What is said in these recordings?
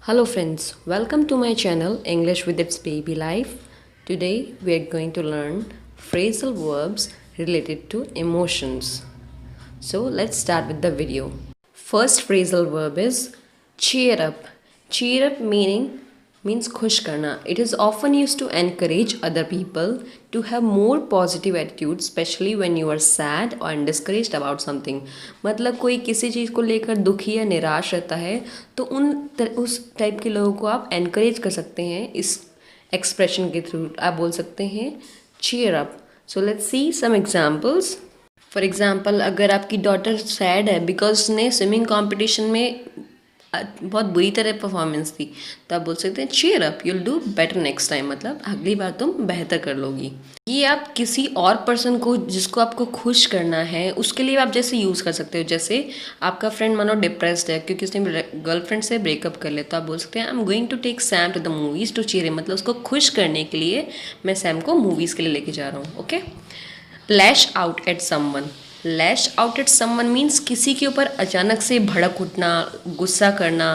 Hello friends, welcome to my channel English with its baby life. Today we are going to learn phrasal verbs related to emotions. So let's start with the video. First phrasal verb is cheer up. Cheer up means खुश करना. It is often used to encourage other people to have more positive attitude, especially when you are sad or discouraged about something. मतलब कोई किसी चीज़ को लेकर दुखी या निराश रहता है तो उस टाइप के लोगों को आप encourage कर सकते हैं इस एक्सप्रेशन के थ्रू. आप बोल सकते हैं cheer up. So let's see some examples. For example अगर आपकी डॉटर सैड है बिकॉज उसने स्विमिंग कंपटीशन में बहुत बुरी तरह परफॉर्मेंस दी तो आप बोल सकते हैं cheer up, you'll do better next time. मतलब अगली बार तुम बेहतर कर लोगी. ये आप किसी और पर्सन को जिसको आपको खुश करना है उसके लिए आप जैसे यूज़ कर सकते हो. जैसे आपका फ्रेंड मानो डिप्रेस्ड है क्योंकि उसने गर्लफ्रेंड से ब्रेकअप कर लिया तो आप बोल सकते हैं I am going to take Sam to the movies to cheer. मतलब उसको खुश करने के लिए मैं सैम को मूवीज़ के लिए लेके जा रहा हूँ. Okay. Lash out at someone. Lash out at someone means किसी के ऊपर अचानक से भड़क उठना, गुस्सा करना.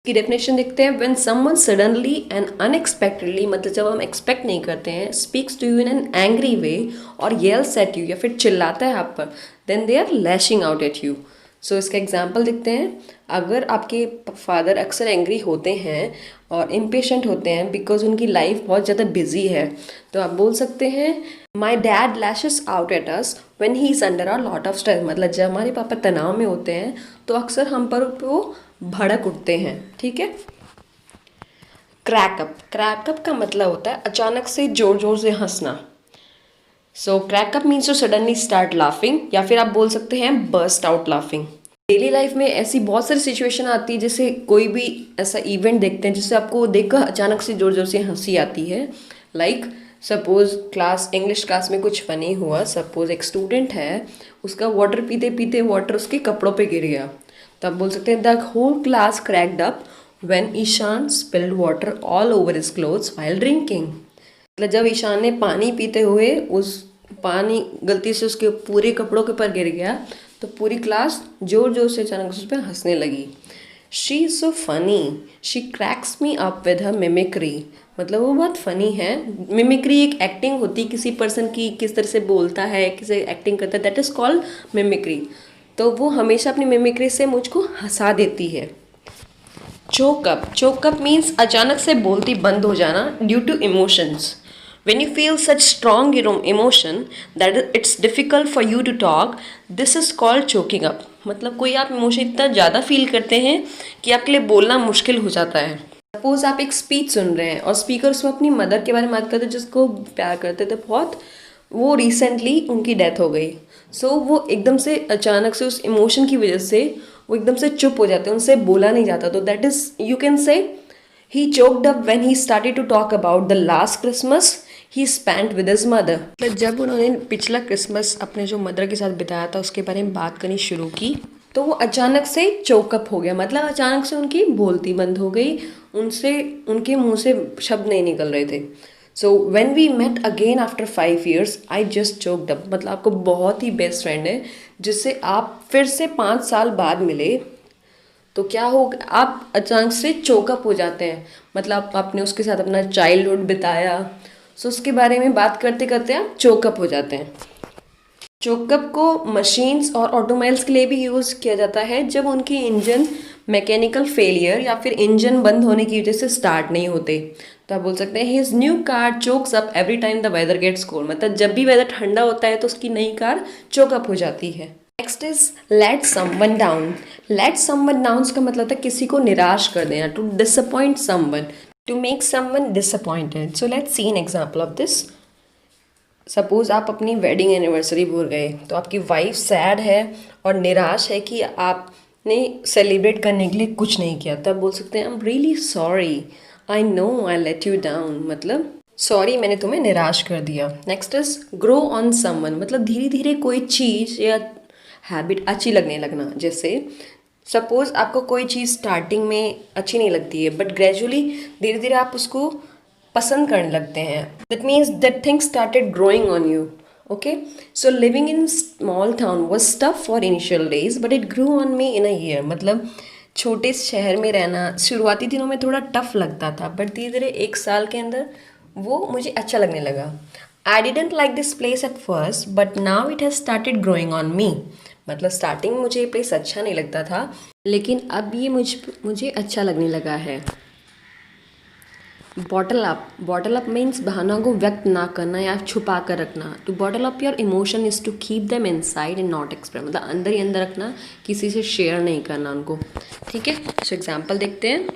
की डेफिनेशन देखते हैं. When someone suddenly and unexpectedly, मतलब जब हम एक्सपेक्ट नहीं करते हैं, speaks to you in an angry way और येल्स एट यू या फिर चिल्लाता है आप पर, then they are lashing out at you. So इसका एग्जाम्पल देखते हैं. अगर आपके फादर अक्सर एंग्री होते हैं और इम्पेशेंट होते हैं बिकॉज उनकी लाइफ बहुत ज़्यादा बिजी है तो आप बोल सकते हैं my dad lashes out at us when he is under a lot of stress. मतलब जब हमारे पापा तनाव में होते हैं तो अक्सर हम पर वो भड़क उठते हैं. ठीक है. क्रैकअप. क्रैकअप का मतलब होता है अचानक से जोर जोर से हंसना. So crack up means to suddenly start laughing या फिर आप बोल सकते हैं burst out laughing. Daily life में ऐसी बहुत सारी सिचुएशन आती है जैसे कोई भी ऐसा इवेंट देखते हैं जिससे आपको देखकर अचानक से जोर जोर से हंसी आती है. लाइक सपोज इंग्लिश क्लास में कुछ फनी हुआ. सपोज एक स्टूडेंट है, उसका वाटर पीते पीते वाटर उसके कपड़ों पे गिर गया तो आप बोल सकते हैं the whole class cracked up when Ishaan spilled water all over his clothes while drinking. मतलब जब ईशान ने पानी पीते हुए उस पानी गलती से उसके पूरे कपड़ों के ऊपर गिर गया तो पूरी क्लास जोर जोर से अचानक उस पर हंसने लगी. She is so funny, she cracks me up with her mimicry. मतलब वो बहुत फ़नी है. मिमिक्री एक एक्टिंग होती है किसी पर्सन की, किस तरह से बोलता है, किसी एक्टिंग करता है, दैट इज़ कॉल्ड मिमिक्री. तो वो हमेशा अपनी मिमिक्री से मुझको हंसा देती है. चोकअप. चोकअप मीन्स अचानक से बोलती बंद हो जाना due to emotions. When you feel such strong emotion that it's difficult for you to talk, this is called choking up. मतलब कोई आप इमोशन इतना ज़्यादा फील करते हैं कि आपके लिए बोलना मुश्किल हो जाता है. सपोज आप एक स्पीच सुन रहे हैं और स्पीकर उसमें अपनी मदर के बारे में बात करते हैं जिसको प्यार करते थे बहुत. वो रिसेंटली उनकी डेथ हो गई. सो वो एकदम से अचानक से उस इमोशन की वजह से वो एकदम से चुप हो जाते हैं, उनसे बोला नहीं जाता. तो दैट इज़ यू कैन से he choked up when he started to talk about the last Christmas he spent with his mother. मतलब जब उन्होंने पिछला क्रिसमस अपने जो मदर के साथ बिताया था उसके बारे में बात करनी शुरू की तो वो अचानक से चोकअप हो गया. मतलब अचानक से उनकी बोलती बंद हो गई, उनके मुंह से शब्द नहीं निकल रहे थे. So when we met again after 5 years I just choked up. मतलब आपको बहुत ही बेस्ट फ्रेंड है जिससे आप फिर से 5 साल बाद मिले तो क्या होगा, आप अचानक से चोकअप हो जाते हैं. मतलब आपने उसके साथ अपना चाइल्डहुड बिताया सो उसके बारे में बात करते करते आप चोकअप हो जाते हैं. चोकअप को मशीन्स और ऑटोमोबाइल्स के लिए भी यूज़ किया जाता है जब उनके इंजन मैकेनिकल फेलियर या फिर इंजन बंद होने की वजह से स्टार्ट नहीं होते. तो आप बोल सकते हैं his new car chokes up every time the weather gets cold. मतलब जब भी वेदर ठंडा होता है तो उसकी नई कार चोकअप हो जाती है. Next is let someone down. Let someone down का मतलब होता है किसी को निराश कर देना, to disappoint someone, to make someone disappointed. So let's see an example of this. Suppose आप अपनी वेडिंग एनिवर्सरी भूल गए तो आपकी वाइफ सैड है और निराश है कि आपने सेलिब्रेट करने के लिए कुछ नहीं किया. तब बोल सकते हैं I am really sorry, I know I let you down. मतलब सॉरी मैंने तुम्हें निराश कर दिया. Next is grow on someone. मतलब धीरे धीरे कोई चीज़ या हैबिट अच्छी लगने लगना. जैसे सपोज आपको कोई चीज़ स्टार्टिंग में अच्छी नहीं लगती है बट ग्रेजुअली धीरे धीरे आप उसको पसंद करने लगते हैं. That means that things started growing on you. Okay. So living in small town was tough for initial days but it grew on me in a year. मतलब छोटे शहर में रहना शुरुआती दिनों में थोड़ा टफ लगता था, बट धीरे धीरे 1 साल के अंदर वो मुझे अच्छा लगने लगा। I didn't like this place at first but now it has started growing on me. मतलब स्टार्टिंग में मुझे ये प्लेस अच्छा नहीं लगता था, लेकिन अब ये मुझे अच्छा लगने लगा है। बॉटल अप मीन्स भावनाओं को व्यक्त ना करना या छुपा कर रखना। To bottle up your emotion is to keep them inside and not express, मतलब अंदर ही अंदर रखना, किसी से शेयर नहीं करना उनको। ठीक है, सो एग्जाम्पल देखते हैं।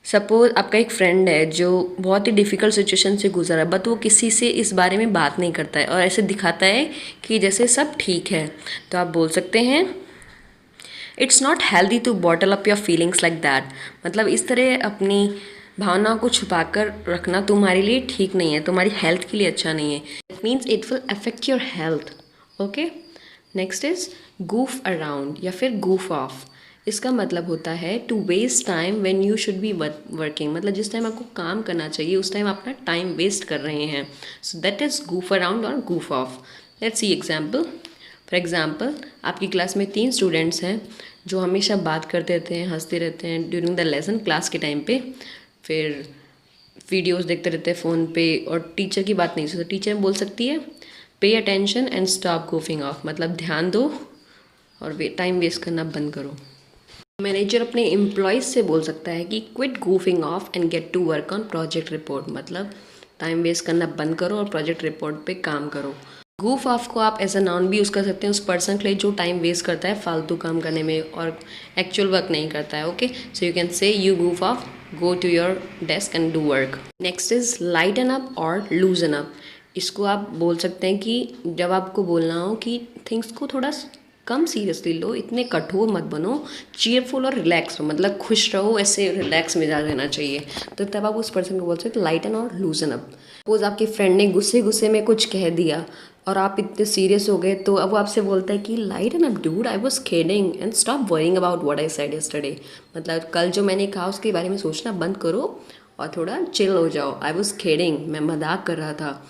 सपोज आपका एक फ्रेंड है जो बहुत ही डिफ़िकल्ट सिचुएशन से गुजरा है, बट वो किसी से इस बारे में बात नहीं करता है और ऐसे दिखाता है कि जैसे सब ठीक है। तो आप बोल सकते हैं it's not healthy to bottle up your feelings like that. मतलब इस तरह अपनी भावनाओं को छुपा कर रखना तुम्हारे लिए ठीक नहीं है, तुम्हारी हेल्थ के लिए अच्छा नहीं है। It means it will affect your health. Okay, next is goof around या फिर गूफ ऑफ। इसका मतलब होता है to waste time when you should be working. मतलब जिस टाइम आपको काम करना चाहिए उस टाइम अपना टाइम वेस्ट कर रहे हैं। So that is goof around और goof off. Let's see example. For example, आपकी क्लास में 3 स्टूडेंट्स हैं जो हमेशा बात करते रहते हैं, हंसते रहते हैं ड्यूरिंग द लेसन क्लास के टाइम पे, फिर वीडियोस देखते रहते हैं फ़ोन पे और टीचर की बात नहीं सुनते। टीचर बोल सकती है pay attention and stop goofing off, मतलब ध्यान दो और टाइम वेस्ट करना बंद करो। मैनेजर अपने एम्प्लॉयज़ से बोल सकता है कि quit goofing off and get to work on project report, मतलब टाइम वेस्ट करना बंद करो और प्रोजेक्ट रिपोर्ट पे काम करो। गूफ ऑफ को आप एज अ नाउन भी यूज़ कर सकते हैं उस पर्सन के लिए जो टाइम वेस्ट करता है फालतू काम करने में और एक्चुअल वर्क नहीं करता है। Okay, so you can say you goof off, go to your desk and do work. Next is lighten up और लूजन अप। इसको आप बोल सकते हैं कि जब आपको बोलना हो कि थिंग्स को थोड़ा कम सीरियसली लो, इतने कठोर मत बनो, चीयरफुल और रिलैक्स हो, मतलब खुश रहो, ऐसे रिलैक्स मिजाज रहना चाहिए। तो तब आप उस पर्सन को बोल सकते हो लाइटन और लूजन अप। सपोज आपके फ्रेंड ने गुस्से गुस्से में कुछ कह दिया और आप इतने सीरियस हो गए, तो अब वो आपसे बोलता है कि lighten up dude, I was kidding and stop worrying about what I said yesterday. मतलब कल जो मैंने कहा उसके बारे में सोचना बंद करो और थोड़ा चिल हो जाओ। आई वाज किडिंग, मैं मजाक कर रहा था।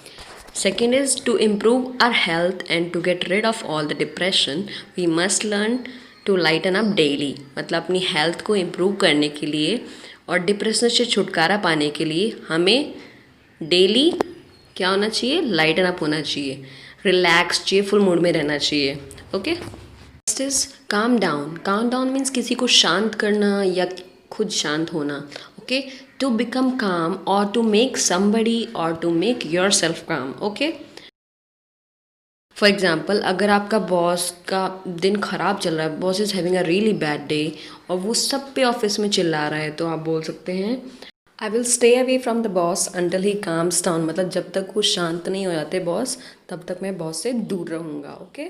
Second is to improve our health and to get rid of all the depression, we must learn to lighten up daily। मतलब अपनी हेल्थ को इम्प्रूव करने के लिए और डिप्रेशन से छुटकारा पाने के लिए हमें डेली क्या होना चाहिए, लाइटन अप होना चाहिए, रिलैक्स चीयरफुल मूड में रहना चाहिए। Okay, next is calm down. Calm down means किसी को शांत करना या खुद शांत होना। Okay, to become calm or to make somebody or to make yourself calm। okay, for example अगर आपका बॉस का दिन ख़राब चल रहा है, boss is having a really bad day और वो सब पे ऑफिस में चिल्ला रहा है, तो आप बोल सकते हैं I will stay away from the boss until he calms down. मतलब जब तक वो शांत नहीं हो जाते बॉस, तब तक मैं बॉस से दूर रहूँगा। ओके।